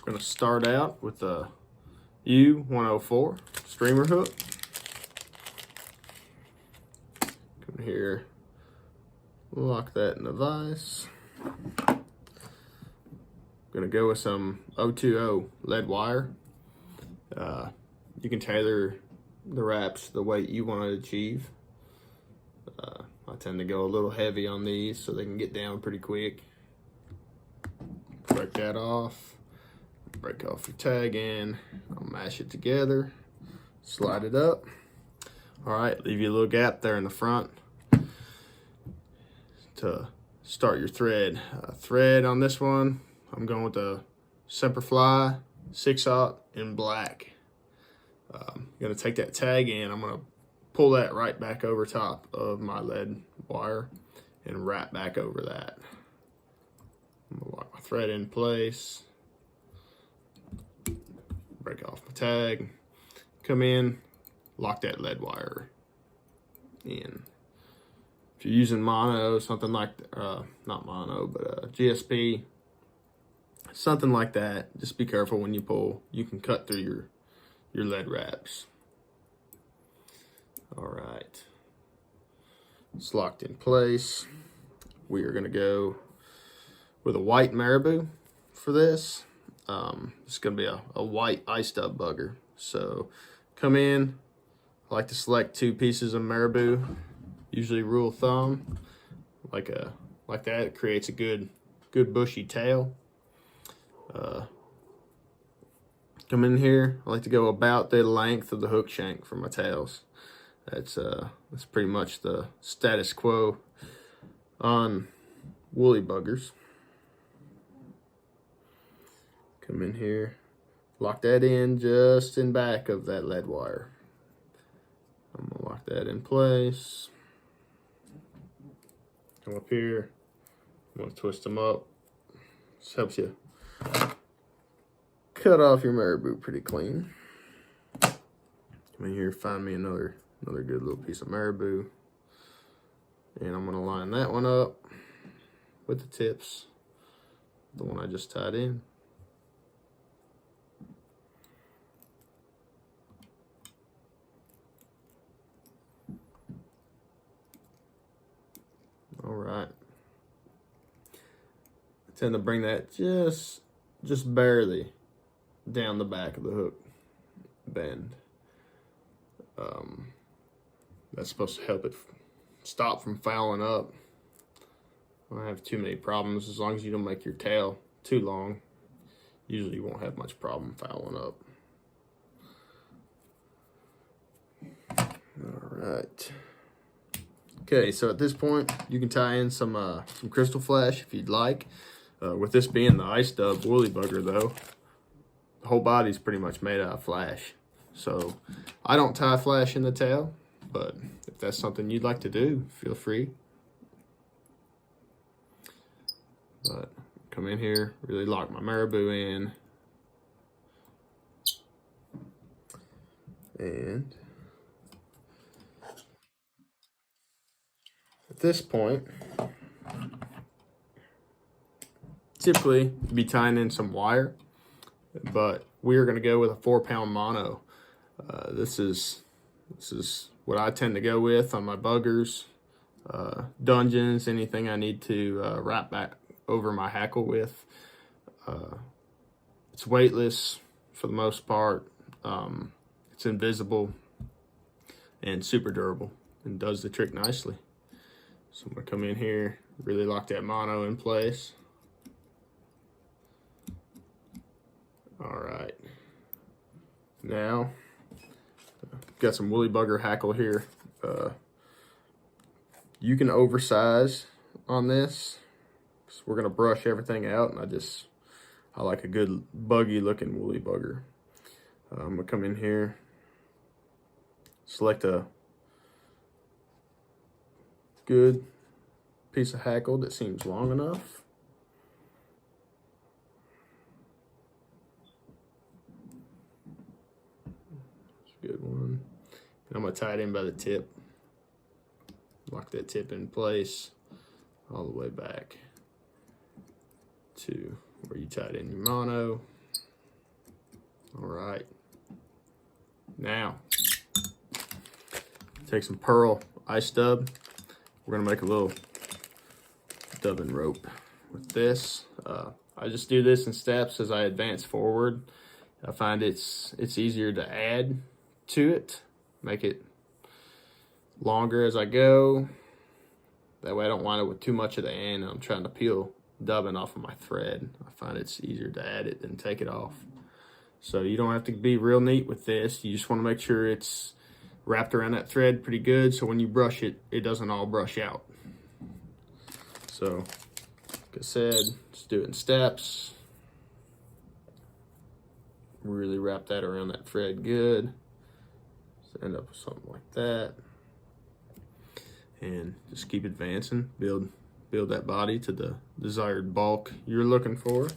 We're gonna start out with the U104 streamer hook. Come here, lock that in the vise. Gonna go with some 020 lead wire. You can tailor the wraps the way you want to achieve. I tend to go a little heavy on these so they can get down pretty quick. Break that off. Break off your tag in. I'll mash it together. Slide it up. All right, leave you a little gap there in the front to start your thread. Thread on this one, I'm going with the Semperfly 6/0 in black. I'm gonna take that tag in. I'm gonna pull that right back over top of my lead wire and wrap back over that. I'm gonna lock my thread in place. Break off my tag. Come in, lock that lead wire in. If you're using mono, something like, not mono, but GSP, something like that, just be careful when you pull. You can cut through your lead wraps. All right, it's locked in place. We are gonna go with a white Marabou for this. It's gonna be a white ice dub bugger. So come in, I like to select 2 pieces of Marabou, usually rule of thumb, like that. It creates a good bushy tail. Come in here, I like to go about the length of the hook shank for my tails. That's pretty much the status quo on woolly buggers. Come in here, lock that in just in back of that lead wire. I'm gonna lock that in place. Come up here, I'm gonna twist them up. This helps you cut off your Marabou pretty clean. Come in here, find me another good little piece of Marabou. And I'm gonna line that one up with the tips, the one I just tied in. All right. I tend to bring that just barely down the back of the hook bend. That's supposed to help it stop from fouling up. I don't have too many problems as long as you don't make your tail too long. Usually you won't have much problem fouling up. All right. Okay, so at this point you can tie in some crystal flash if you'd like. With this being the ice dub woolly bugger though, the whole body's pretty much made out of flash. So I don't tie flash in the tail, but if that's something you'd like to do, feel free. But come in here, really lock my Marabou in. And at this point, typically you'd be tying in some wire, but we're gonna go with a 4-pound mono. This is what I tend to go with on my buggers, dungeons, anything I need to wrap back over my hackle with. It's weightless for the most part. It's invisible and super durable and does the trick nicely. So I'm gonna come in here, really lock that mono in place. All right. Now, got some woolly bugger hackle here. You can oversize on this. So we're gonna brush everything out, and I like a good buggy looking woolly bugger. I'm gonna come in here, select a good piece of hackle that seems long enough. Good one. And I'm gonna tie it in by the tip. Lock that tip in place all the way back to where you tied in your mono. All right. Now, take some pearl ice dub. We're gonna make a little dubbing rope with this. I just do this in steps as I advance forward. I find it's easier to add to it, make it longer as I go. That way I don't wind up with too much at the end and I'm trying to peel dubbing off of my thread. I find it's easier to add it than take it off. So you don't have to be real neat with this. You just want to make sure it's wrapped around that thread pretty good so when you brush it, it doesn't all brush out. So, like I said, just do it in steps. Really wrap that around that thread good. So end up with something like that. And just keep advancing. Build that body to the desired bulk you're looking for.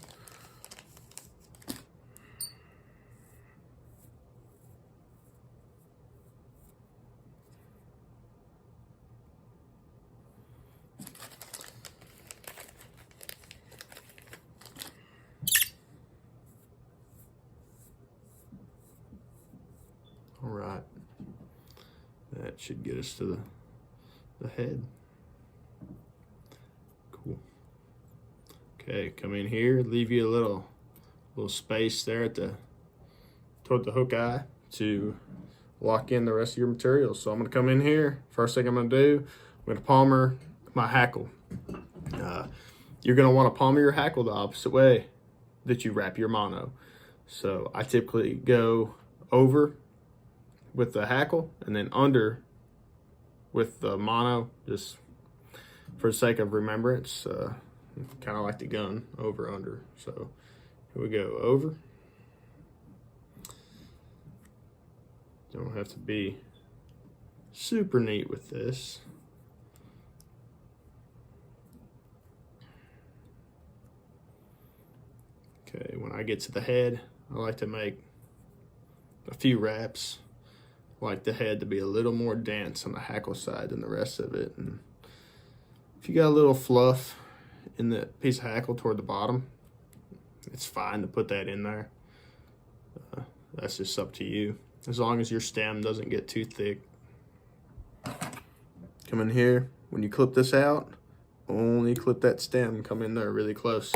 All right, that should get us to the head. Cool. Okay, come in here, leave you a little space there toward the hook eye to lock in the rest of your materials. So I'm gonna come in here. First thing I'm gonna do, I'm gonna palmer my hackle. You're gonna want to palmer your hackle the opposite way that you wrap your mono. So I typically go over with the hackle and then under with the mono, just for the sake of remembrance. Kind of like the gun, over, under. So here we go, over. Don't have to be super neat with this. Okay, when I get to the head, I like to make a few wraps. I like the head to be a little more dense on the hackle side than the rest of it. And if you got a little fluff in the piece of hackle toward the bottom, it's fine to put that in there. That's just up to you, as long as your stem doesn't get too thick. Come in here, when you clip this out, only clip that stem, come in there really close,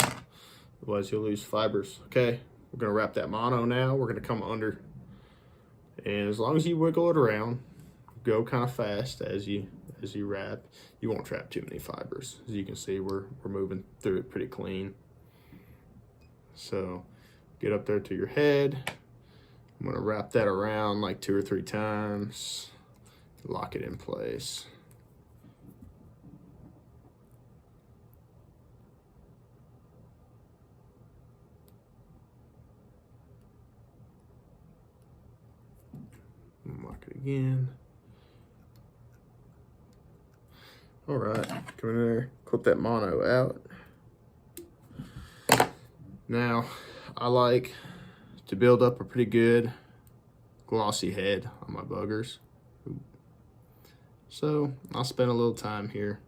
otherwise you'll lose fibers. Okay, we're gonna wrap that mono now. We're gonna come under, and as long as you wiggle it around, go kind of fast as you wrap, you won't trap too many fibers. As you can see, we're moving through it pretty clean. So get up there to your head. I'm gonna wrap that around like 2 or 3 times, lock it in place. Lock it again. All right, come in there, clip that mono out. Now, I like to build up a pretty good glossy head on my buggers. So I'll spend a little time here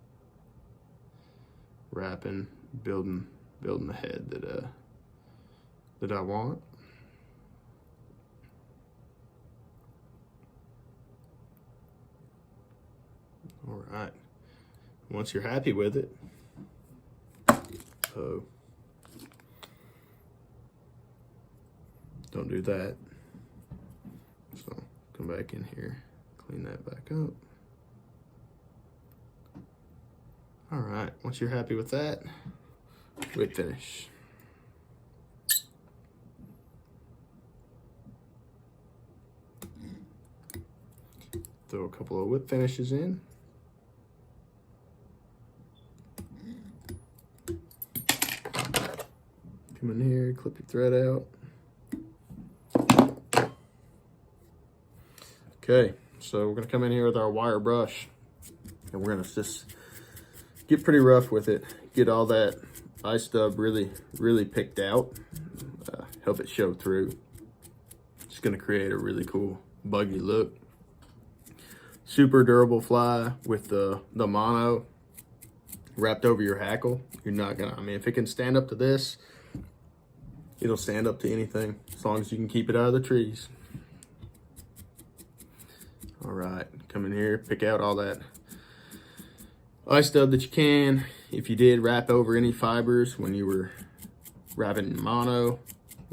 wrapping, building the head that I want. All right. Once you're happy with it, don't do that. So come back in here, clean that back up. All right, once you're happy with that, whip finish. Throw a couple of whip finishes in. Come in here, clip your thread out. Okay, so we're gonna come in here with our wire brush and we're gonna just get pretty rough with it. Get all that ice dub really picked out. Help it show through. It's gonna create a really cool buggy look. Super durable fly with the mono wrapped over your hackle. You're not gonna, I mean, if it can stand up to this, It'll stand up to anything as long as you can keep it out of the trees. All right, come in here, pick out all that ice dub that you can. If you did wrap over any fibers when you were wrapping mono,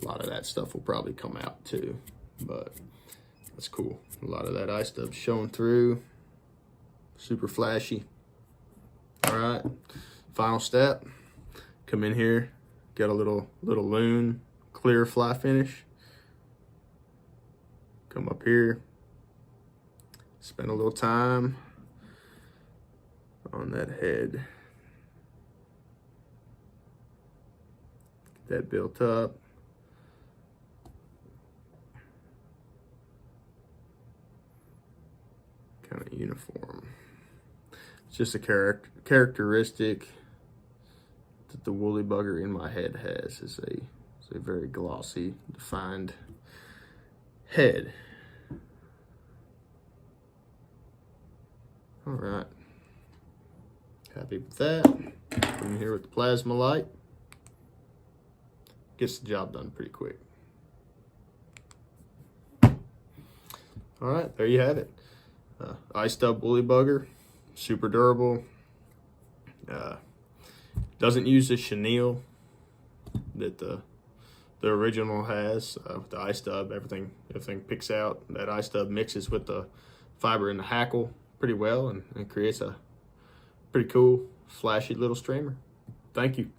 a lot of that stuff will probably come out too, but that's cool. A lot of that ice dub showing through, super flashy. All right, final step, come in here, get a little loon clear fly finish. Come up here, spend a little time on that head. Get that built up. Kind of uniform. It's just a characteristic that the woolly bugger in my head has, is a very glossy, defined head. All right, happy with that. Come in here with the plasma light. Gets the job done pretty quick. All right, there you have it. Ice dub woolly bugger, super durable. Doesn't use the chenille that the original has. With the ice dub, everything picks out. That ice dub mixes with the fiber in the hackle pretty well and creates a pretty cool, flashy little streamer. Thank you.